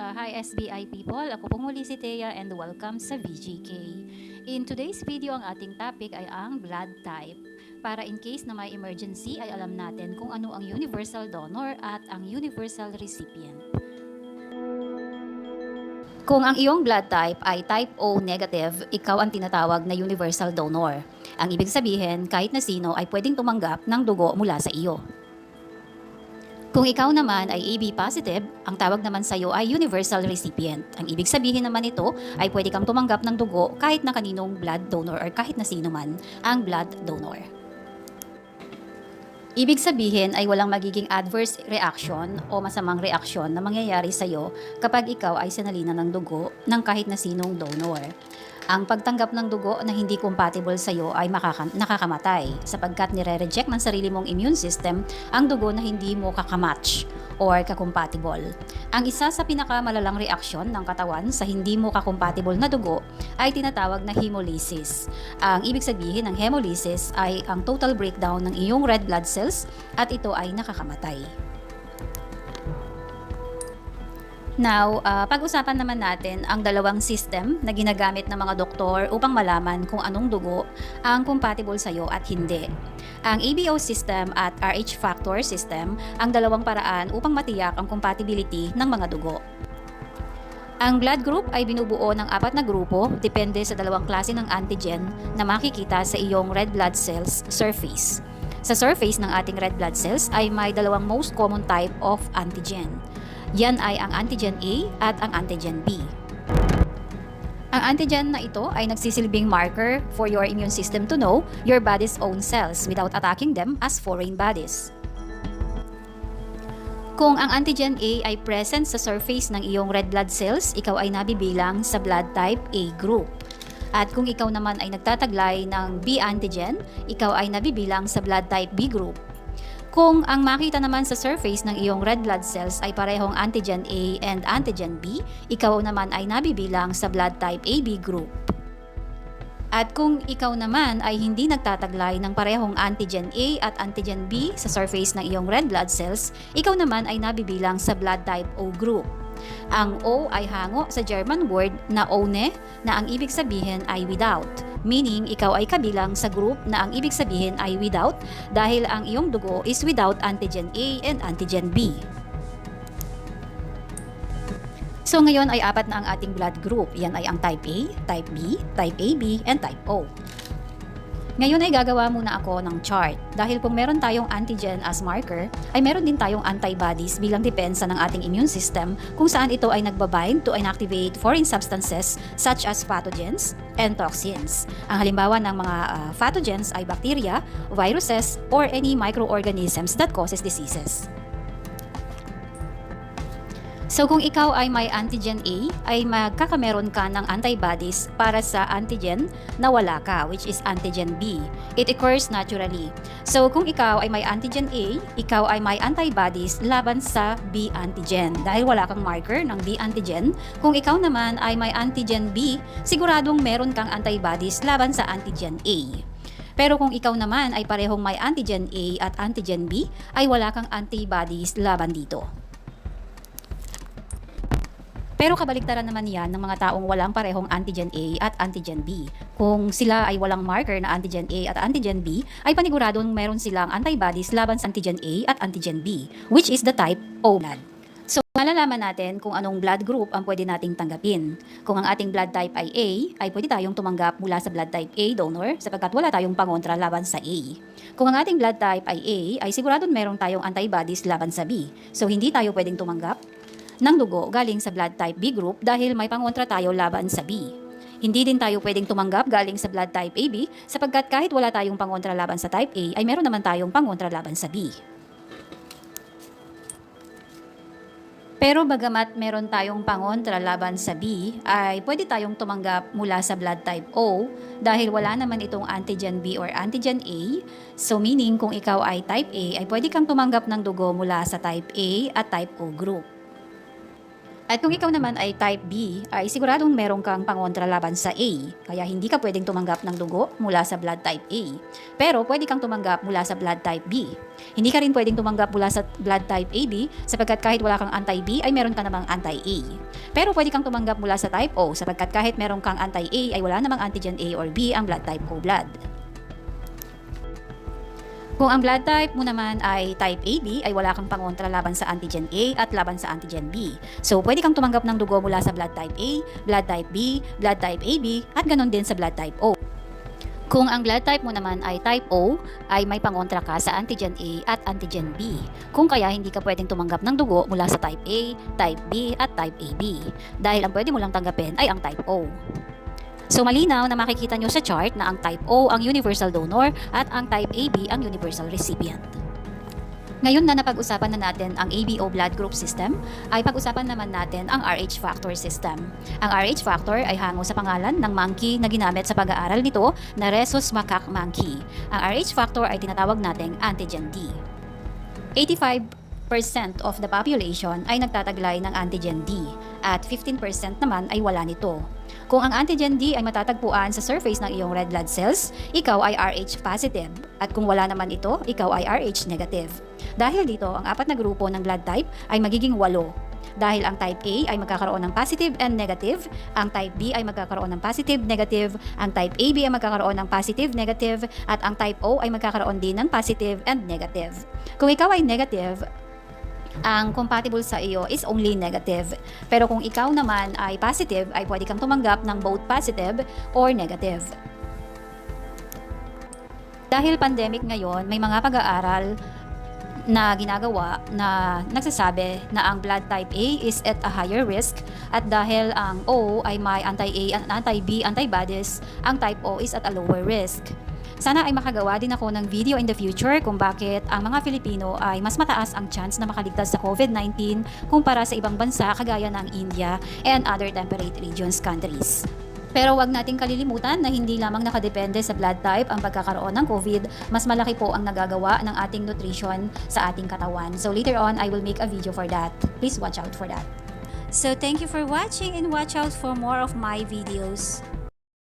Hi SBI people, ako po muli si Thea and welcome sa VGK. In today's video, ang ating topic ay ang blood type. Para in case na may emergency ay alam natin kung ano ang universal donor at ang universal recipient. Kung ang iyong blood type ay type O negative, ikaw ang tinatawag na universal donor. Ang ibig sabihin, kahit na sino ay pwedeng tumanggap ng dugo mula sa iyo. Kung ikaw naman ay AB positive, ang tawag naman sa iyo ay universal recipient. Ang ibig sabihin naman nito ay pwede kang tumanggap ng dugo kahit na kaninong blood donor or kahit na sino man ang blood donor. Ibig sabihin ay walang magiging adverse reaction o masamang reaksyon na mangyayari sa iyo kapag ikaw ay sinalina ng dugo ng kahit na sinong donor. Ang pagtanggap ng dugo na hindi compatible sa iyo ay nakakamatay sapagkat nire-reject ng sarili mong immune system ang dugo na hindi mo kakamatch or kakompatible. Ang isa sa pinakamalalang reaksyon ng katawan sa hindi mo kakompatible na dugo ay tinatawag na hemolysis. Ang ibig sabihin ng hemolysis ay ang total breakdown ng iyong red blood cells at ito ay nakakamatay. Now, pag-usapan naman natin ang dalawang system na ginagamit ng mga doktor upang malaman kung anong dugo ang compatible sa iyo at hindi. Ang ABO system at RH factor system ang dalawang paraan upang matiyak ang compatibility ng mga dugo. Ang blood group ay binubuo ng 4 na grupo depende sa dalawang klase ng antigen na makikita sa iyong red blood cells surface. Sa surface ng ating red blood cells ay may dalawang most common type of antigen. Yan ay ang antigen A at ang antigen B. Ang antigen na ito ay nagsisilbing marker for your immune system to know your body's own cells without attacking them as foreign bodies. Kung ang antigen A ay present sa surface ng iyong red blood cells, ikaw ay nabibilang sa blood type A group. At kung ikaw naman ay nagtataglay ng B antigen, ikaw ay nabibilang sa blood type B group. Kung ang makita naman sa surface ng iyong red blood cells ay parehong antigen A and antigen B, ikaw naman ay nabibilang sa blood type AB group. At kung ikaw naman ay hindi nagtataglay ng parehong antigen A at antigen B sa surface ng iyong red blood cells, ikaw naman ay nabibilang sa blood type O group. Ang O ay hango sa German word na ohne na ang ibig sabihin ay without, meaning ikaw ay kabilang sa group na ang ibig sabihin ay without dahil ang iyong dugo is without antigen A and antigen B. So ngayon ay 4 na ang ating blood group. Yan ay ang type A, type B, type AB, and type O. Ngayon ay gagawa muna ako ng chart dahil kung meron tayong antigen as marker, ay meron din tayong antibodies bilang depensa ng ating immune system kung saan ito ay nagbabind to inactivate foreign substances such as pathogens and toxins. Ang halimbawa ng mga pathogens ay bacteria, viruses, or any microorganisms that causes diseases. So kung ikaw ay may antigen A, ay magkakameron ka ng antibodies para sa antigen na wala ka, which is antigen B. It occurs naturally. So kung ikaw ay may antigen A, ikaw ay may antibodies laban sa B antigen. Dahil wala kang marker ng B antigen, kung ikaw naman ay may antigen B, siguradong meron kang antibodies laban sa antigen A. Pero kung ikaw naman ay parehong may antigen A at antigen B, ay wala kang antibodies laban dito. Pero kabaliktaran naman yan ng mga taong walang parehong antigen A at antigen B. Kung sila ay walang marker na antigen A at antigen B, ay paniguradong meron silang antibodies laban sa antigen A at antigen B, which is the type O blood. So, malalaman natin kung anong blood group ang pwede nating tanggapin. Kung ang ating blood type ay A, ay pwede tayong tumanggap mula sa blood type A donor sapagkat wala tayong pangontra laban sa A. Kung ang ating blood type ay A, ay siguradong meron tayong antibodies laban sa B. So, hindi tayo pwedeng tumanggap ng dugo galing sa blood type B group dahil may pangontra tayo laban sa B. Hindi din tayo pwedeng tumanggap galing sa blood type AB sapagkat kahit wala tayong pangontra laban sa type A ay meron naman tayong pangontra laban sa B. Pero bagamat meron tayong pangontra laban sa B, ay pwede tayong tumanggap mula sa blood type O dahil wala naman itong antigen B or antigen A. So meaning kung ikaw ay type A, ay pwede kang tumanggap ng dugo mula sa type A at type O group. At kung ikaw naman ay type B, ay siguradong meron kang pangontra laban sa A, kaya hindi ka pwedeng tumanggap ng dugo mula sa blood type A. Pero pwede kang tumanggap mula sa blood type B. Hindi ka rin pwedeng tumanggap mula sa blood type AB sapagkat kahit wala kang anti-B ay meron ka namang anti-A. Pero pwede kang tumanggap mula sa type O sapagkat kahit meron kang anti-A ay wala namang antigen A or B ang blood type O blood. Kung ang blood type mo naman ay type AB, ay wala kang pangontra laban sa antigen A at laban sa antigen B. So, pwede kang tumanggap ng dugo mula sa blood type A, blood type B, blood type AB, at ganon din sa blood type O. Kung ang blood type mo naman ay type O, ay may pangontra ka sa antigen A at antigen B. Kung kaya hindi ka pwedeng tumanggap ng dugo mula sa type A, type B, at type AB. Dahil ang pwede mo lang tanggapin ay ang type O. So malinaw na makikita nyo sa chart na ang type O ang universal donor at ang type AB ang universal recipient. Ngayon na napag-usapan na natin ang ABO blood group system, ay pag-usapan naman natin ang RH factor system. Ang RH factor ay hango sa pangalan ng monkey na ginamit sa pag-aaral nito na rhesus macaque monkey. Ang RH factor ay tinatawag nating antigen D. 85% of the population ay nagtataglay ng antigen D at 15% naman ay wala nito. Kung ang antigen D ay matatagpuan sa surface ng iyong red blood cells, ikaw ay RH positive. At kung wala naman ito, ikaw ay RH negative. Dahil dito, ang apat na grupo ng blood type ay magiging 8. Dahil ang type A ay magkakaroon ng positive and negative, ang type B ay magkakaroon ng positive, negative, ang type AB ay magkakaroon ng positive, negative, at ang type O ay magkakaroon din ng positive and negative. Kung ikaw ay negative, ang compatible sa iyo is only negative. Pero kung ikaw naman ay positive, ay pwede kang tumanggap ng both positive or negative. Dahil pandemic ngayon, may mga pag-aaral na ginagawa na nagsasabi na ang blood type A is at a higher risk at dahil ang O ay may anti-A and anti-B antibodies, ang type O is at a lower risk. Sana ay makagawa din ako ng video in the future kung bakit ang mga Filipino ay mas mataas ang chance na makaligtas sa COVID-19 kumpara sa ibang bansa kagaya ng India and other temperate regions countries. Pero wag nating kalilimutan na hindi lamang nakadepende sa blood type ang pagkakaroon ng COVID, mas malaki po ang nagagawa ng ating nutrition sa ating katawan. So later on, I will make a video for that. Please watch out for that. So thank you for watching and watch out for more of my videos.